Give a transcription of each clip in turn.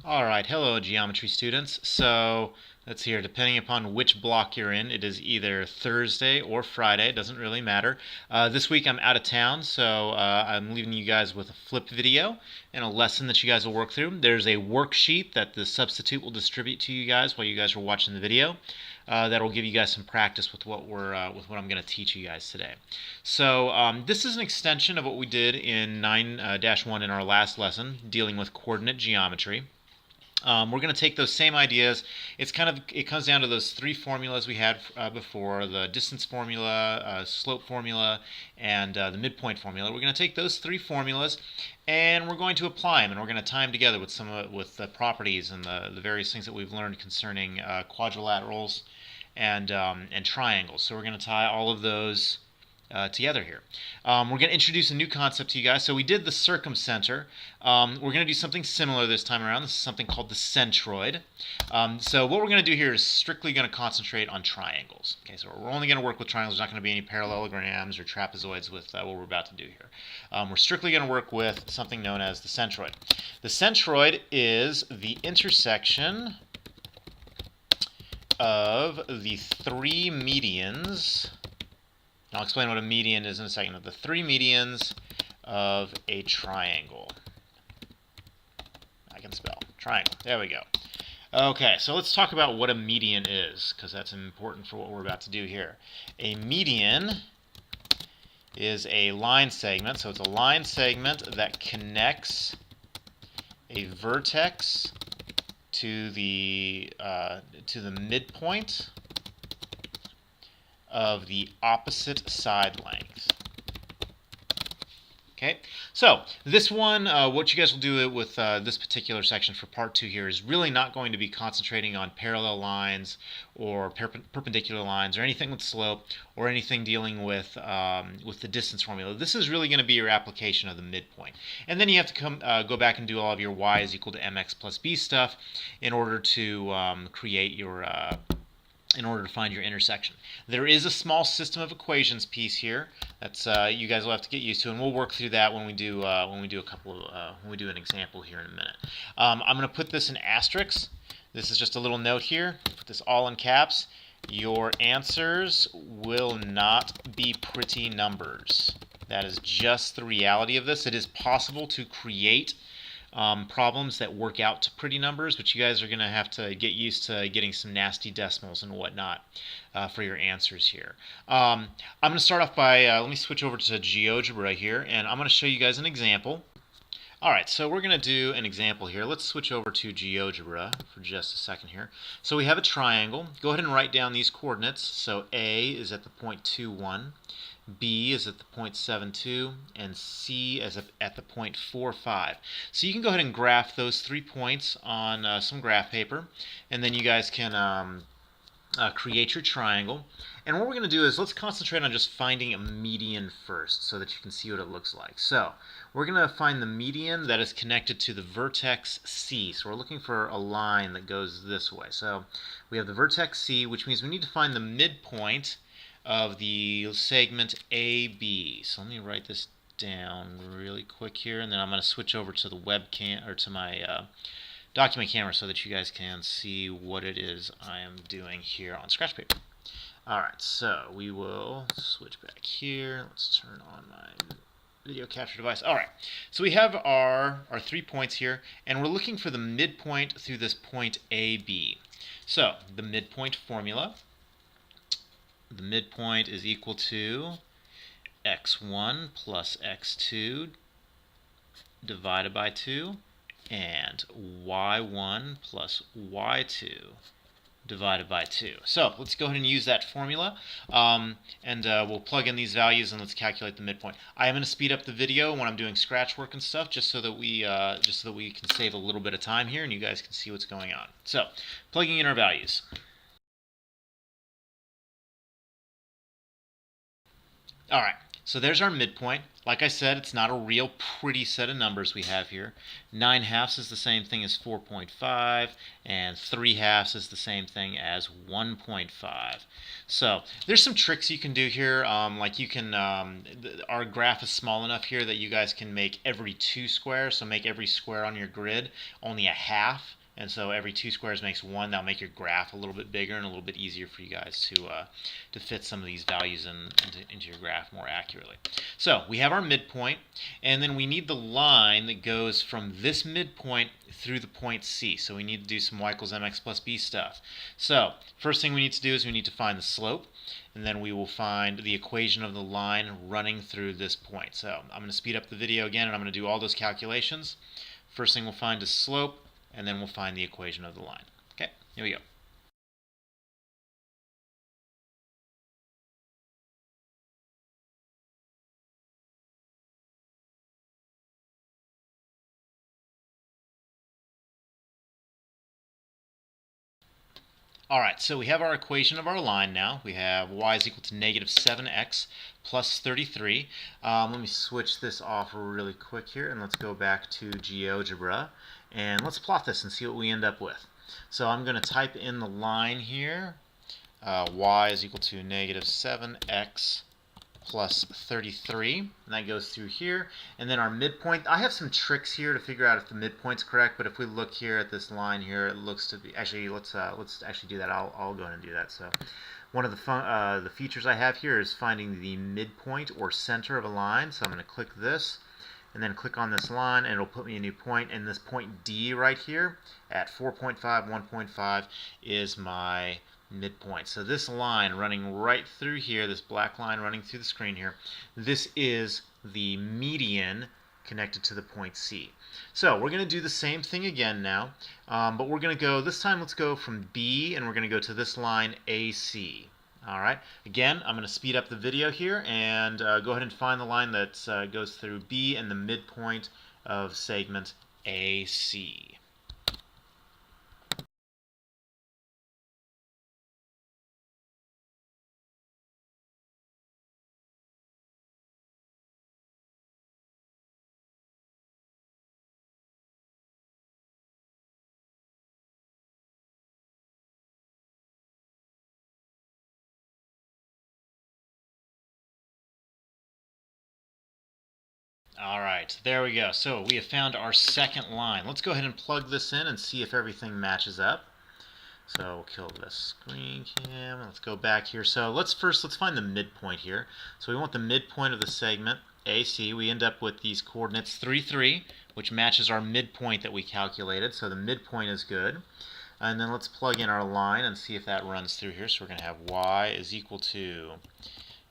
Alright, hello geometry students. So let's see here, depending upon which block you're in, it is either Thursday or Friday, it doesn't really matter. This week I'm out of town, so I'm leaving you guys with a flip video and a lesson that you guys will work through. There's a worksheet that the substitute will distribute to you guys while you guys are watching the video. That will give you guys some practice with what I'm going to teach you guys today. So this is an extension of what we did in 9-1 in our last lesson, dealing with coordinate geometry. We're going to take those same ideas. It comes down to those three formulas we had before: the distance formula, slope formula, and the midpoint formula. We're going to take those three formulas and we're going to apply them, and we're going to tie them together with the properties and the various things that we've learned concerning quadrilaterals and triangles. So we're going to tie all of those together here. We're going to introduce a new concept to you guys. So we did the circumcenter. We're going to do something similar this time around. This is something called the centroid. So what we're going to do here is strictly going to concentrate on triangles. Okay, so we're only going to work with triangles. There's not going to be any parallelograms or trapezoids with what we're about to do here. We're strictly going to work with something known as the centroid. The centroid is the intersection of the three medians. I'll explain what a median is in a second. The three medians of a triangle. I can spell. Triangle. There we go. Okay, so let's talk about what a median is, because that's important for what we're about to do here. A median is a line segment. So it's a line segment that connects a vertex to the midpoint of the opposite side length. Okay, so this one, what you guys will do with this particular section for part 2 here is really not going to be concentrating on parallel lines or perpendicular lines or anything with slope or anything dealing with the distance formula. This is really going to be your application of the midpoint. And then you have to go back and do all of your y is equal to mx plus b stuff in order to create your in order to find your intersection. There is a small system of equations piece here that's you guys will have to get used to, and we'll work through that when we do an example here in a minute. I'm going to put this in asterisks. This is just a little note here. Put this all in caps. Your answers will not be pretty numbers. That is just the reality of this. It is possible to create problems that work out to pretty numbers, but you guys are going to have to get used to getting some nasty decimals and whatnot for your answers here. I'm going to start off by, let me switch over to GeoGebra here, and I'm going to show you guys an example. Alright, so we're going to do an example here. Let's switch over to GeoGebra for just a second here. So we have a triangle. Go ahead and write down these coordinates. So A is at the point 2, 1. B is at the point 7.2, and C is at the point 4.5. So you can go ahead and graph those 3 points on some graph paper, and then you guys can create your triangle. And what we're going to do is let's concentrate on just finding a median first so that you can see what it looks like. So we're going to find the median that is connected to the vertex C. So we're looking for a line that goes this way. So we have the vertex C, which means we need to find the midpoint of the segment AB. So let me write this down really quick here, and then I'm going to switch over to the webcam or to my document camera so that you guys can see what it is I am doing here on scratch paper. Alright, so we will switch back here. Let's turn on my video capture device. Alright, so we have our 3 points here, and we're looking for the midpoint through this point AB. So the midpoint formula. The midpoint is equal to x1 plus x2 divided by 2 and y1 plus y2 divided by 2. So let's go ahead and use that formula, and we'll plug in these values and let's calculate the midpoint. I am going to speed up the video when I'm doing scratch work and stuff, just so that we can save a little bit of time here and you guys can see what's going on. So plugging in our values. Alright, so there's our midpoint. like I said, it's not a real pretty set of numbers we have here. 9/2 is the same thing as 4.5, and 3/2 is the same thing as 1.5. So there's some tricks you can do here. Like you can, our graph is small enough here that you guys can make every 2 squares, so make every square on your grid only a half. And so every 2 squares makes 1. That'll make your graph a little bit bigger and a little bit easier for you guys to fit some of these values into your graph more accurately. So we have our midpoint, and then we need the line that goes from this midpoint through the point C. So we need to do some y equals mx plus b stuff. So first thing we need to do is we need to find the slope, and then we will find the equation of the line running through this point. So I'm going to speed up the video again, and I'm going to do all those calculations. First thing we'll find is slope, and then we'll find the equation of the line. Okay, here we go. All right, so we have our equation of our line now. We have y is equal to negative 7x plus 33. Let me switch this off really quick here, and let's go back to GeoGebra. And let's plot this and see what we end up with. So I'm going to type in the line here. Y is equal to negative 7x plus 33, and that goes through here. And then our midpoint, I have some tricks here to figure out if the midpoint's correct, but if we look here at this line here, it looks to be, actually, let's actually do that. I'll go ahead and do that. So one of the features I have here is finding the midpoint or center of a line. So I'm going to click this, and then click on this line, and it'll put me a new point, and this point D right here at 4.5, 1.5 is my midpoint. So this line running right through here, this black line running through the screen here, this is the median connected to the point C. So we're going to do the same thing again now, but we're going to go, this time let's go from B, and we're going to go to this line AC. All right, again, I'm going to speed up the video here and go ahead and find the line that goes through B and the midpoint of segment AC. All right, there we go. So we have found our second line. Let's go ahead and plug this in and see if everything matches up. So we'll kill the screen cam. Let's go back here. So let's find the midpoint here. So we want the midpoint of the segment AC. We end up with these coordinates 3, 3, which matches our midpoint that we calculated. So the midpoint is good. And then let's plug in our line and see if that runs through here. So we're going to have y is equal to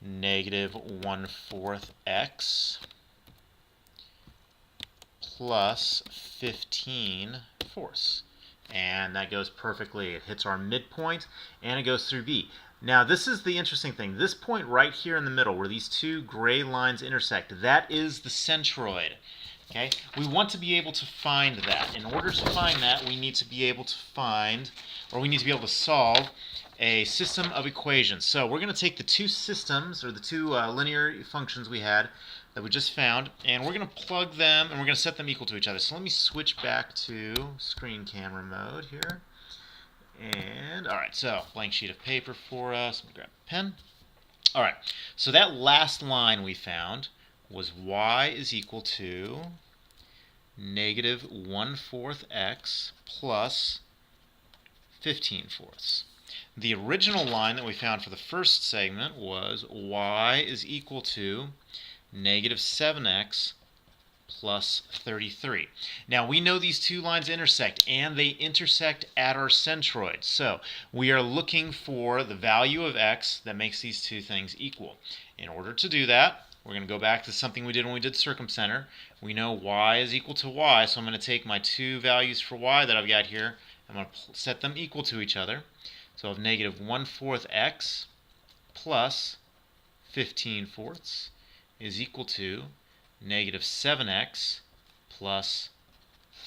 negative 1/4 x plus 15/4. And that goes perfectly. It hits our midpoint, and it goes through B. Now, this is the interesting thing. This point right here in the middle, where these two gray lines intersect, that is the centroid. Okay? We want to be able to find that. In order to find that, we need to be able to find, or we need to be able to solve a system of equations. So we're going to take the two systems, or the two linear functions we had that we just found, and we're going to plug them, and we're going to set them equal to each other. So let me switch back to screen camera mode here. And, all right, so blank sheet of paper for us. Let me grab a pen. All right, so that last line we found was y is equal to negative 1/4 x plus 15/4. The original line that we found for the first segment was y is equal to negative 7x plus 33. Now we know these two lines intersect, and they intersect at our centroid. So we are looking for the value of x that makes these two things equal. In order to do that, we're going to go back to something we did when we did circumcenter. We know y is equal to y, so I'm going to take my two values for y that I've got here. I'm going to set them equal to each other. So I have negative 1/4 x plus 15/4 is equal to negative 7x plus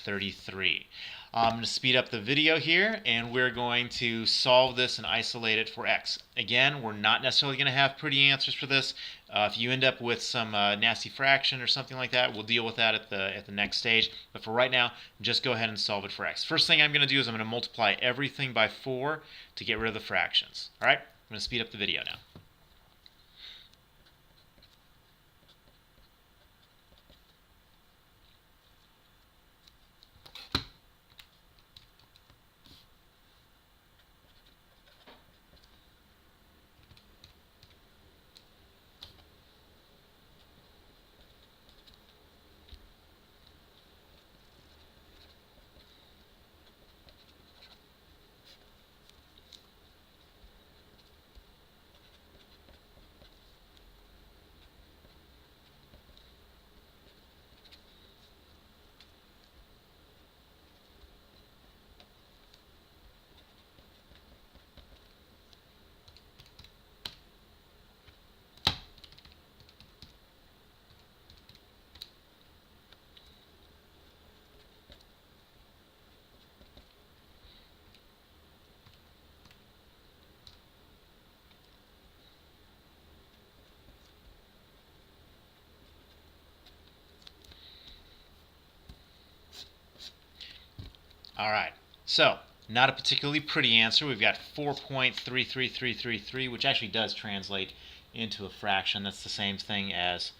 33. I'm going to speed up the video here, and we're going to solve this and isolate it for x. Again, we're not necessarily going to have pretty answers for this. If you end up with some nasty fraction or something like that, we'll deal with that at the next stage. But for right now, just go ahead and solve it for x. First thing I'm going to do is I'm going to multiply everything by 4 to get rid of the fractions. All right, I'm going to speed up the video now. All right, so not a particularly pretty answer. We've got 4.33333, which actually does translate into a fraction. That's the same thing as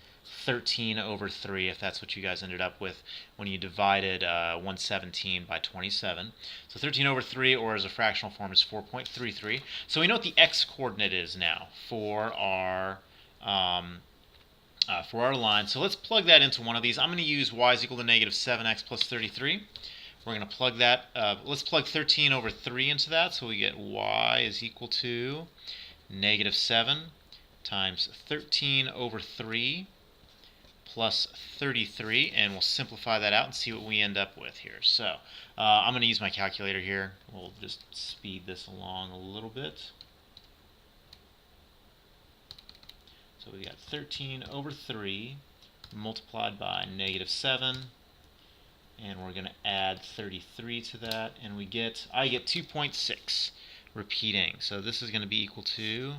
13 over 3, if that's what you guys ended up with when you divided 117 by 27. So 13 over 3, or as a fractional form, is 4.33. So we know what the x-coordinate is now for our line. So let's plug that into one of these. I'm going to use y is equal to negative 7x plus 33. We're going to plug that, let's plug 13 over 3 into that, so we get y is equal to negative 7 times 13 over 3 plus 33, and we'll simplify that out and see what we end up with here. So I'm going to use my calculator here. We'll just speed this along a little bit. So we got 13 over 3 multiplied by negative 7. And we're going to add 33 to that, and I get 2.6 repeating. So this is going to be equal to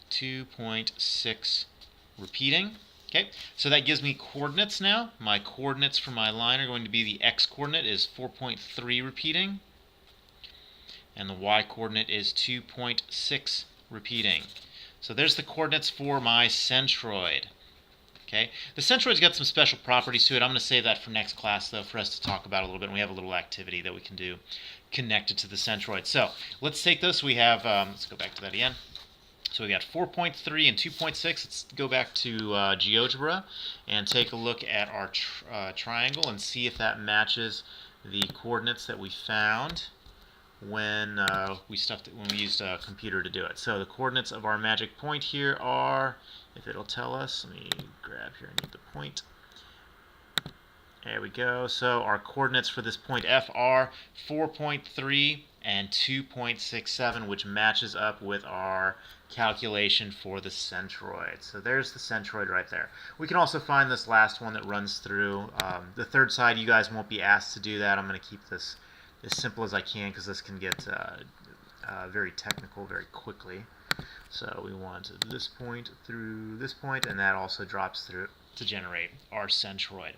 2.6 repeating. Okay, so that gives me coordinates now. My coordinates for my line are going to be the x-coordinate is 4.3 repeating, and the y-coordinate is 2.6 repeating. So there's the coordinates for my centroid. Okay. The centroid's got some special properties to it. I'm going to save that for next class, though, for us to talk about a little bit. And we have a little activity that we can do connected to the centroid. So let's take those. We have, let's go back to that again. So we got 4.3 and 2.6. Let's go back to GeoGebra and take a look at our triangle and see if that matches the coordinates that we found when we used a computer to do it. So the coordinates of our magic point here are, if it'll tell us, let me grab here, I need the point. There we go. So our coordinates for this point F are 4.3 and 2.67, which matches up with our calculation for the centroid. So there's the centroid right there. We can also find this last one that runs through. The third side, you guys won't be asked to do that. I'm going to keep this as simple as I can because this can get very technical very quickly. So we want this point through this point, and that also drops through to generate our centroid.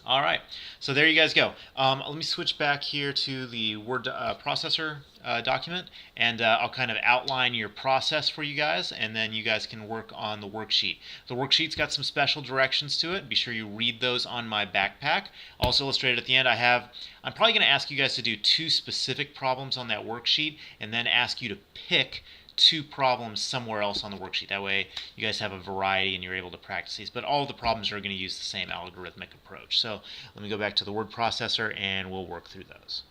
All right, so there you guys go. Let me switch back here to the word processor document, and I'll kind of outline your process for you guys, and then you guys can work on the worksheet. The worksheet's got some special directions to it. Be sure you read those on myBackpack. Also illustrated at the end, I'm probably going to ask you guys to do 2 specific problems on that worksheet, and then ask you to pick 2 problems somewhere else on the worksheet. That way you guys have a variety and you're able to practice these. But all of the problems are going to use the same algorithmic approach. So let me go back to the word processor and we'll work through those.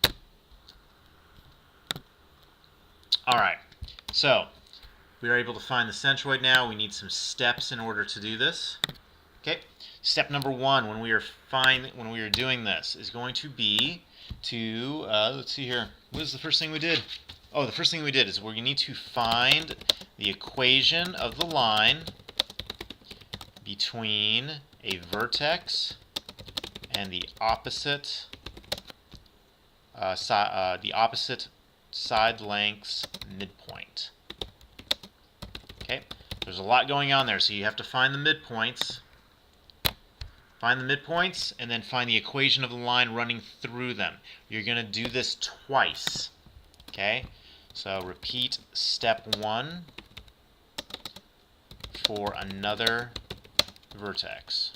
Alright, so we are able to find the centroid now. We need some steps in order to do this. Okay, step number 1 when we are doing this is going to be to, let's see here, what is the first thing we did? Oh, the first thing we did is we need to find the equation of the line between a vertex and the opposite side length's midpoint. Okay, there's a lot going on there, so you have to find the midpoints. Find the midpoints, and then find the equation of the line running through them. You're going to do this twice. Okay, so repeat step 1 for another vertex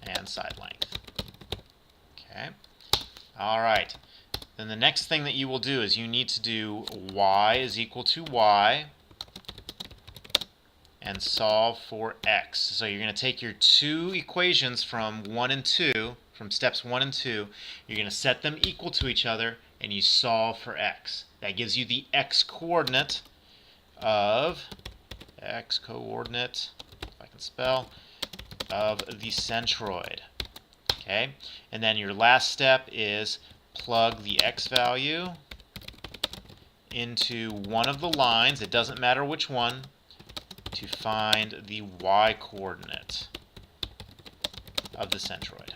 and side length. Okay, all right. Then the next thing that you will do is you need to do y is equal to y and solve for x. So you're going to take your two equations from 1 and 2, from steps 1 and 2, you're going to set them equal to each other, and you solve for x. That gives you the x coordinate of, if I can spell, of the centroid. Okay, and then your last step is plug the x value into one of the lines, it doesn't matter which one, to find the y coordinate of the centroid.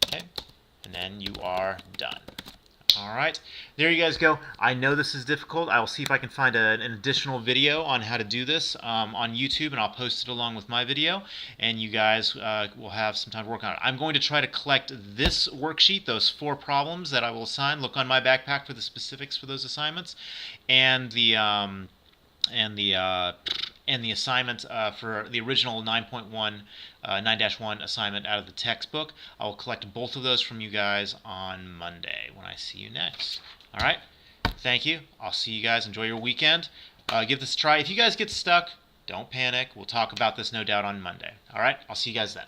Okay, and then you are done. All right, there you guys go. I know this is difficult. I will see if I can find an additional video on how to do this on YouTube, and I'll post it along with my video, and you guys will have some time to work on it. I'm going to try to collect this worksheet, those 4 problems that I will assign. Look on myBackpack for the specifics for those assignments, and the assignment for the original 9.1 assignment out of the textbook. I will collect both of those from you guys on Monday when I see you next. All right, thank you. I'll see you guys. Enjoy your weekend. Give this a try. If you guys get stuck, don't panic. We'll talk about this no doubt on Monday. All right, I'll see you guys then.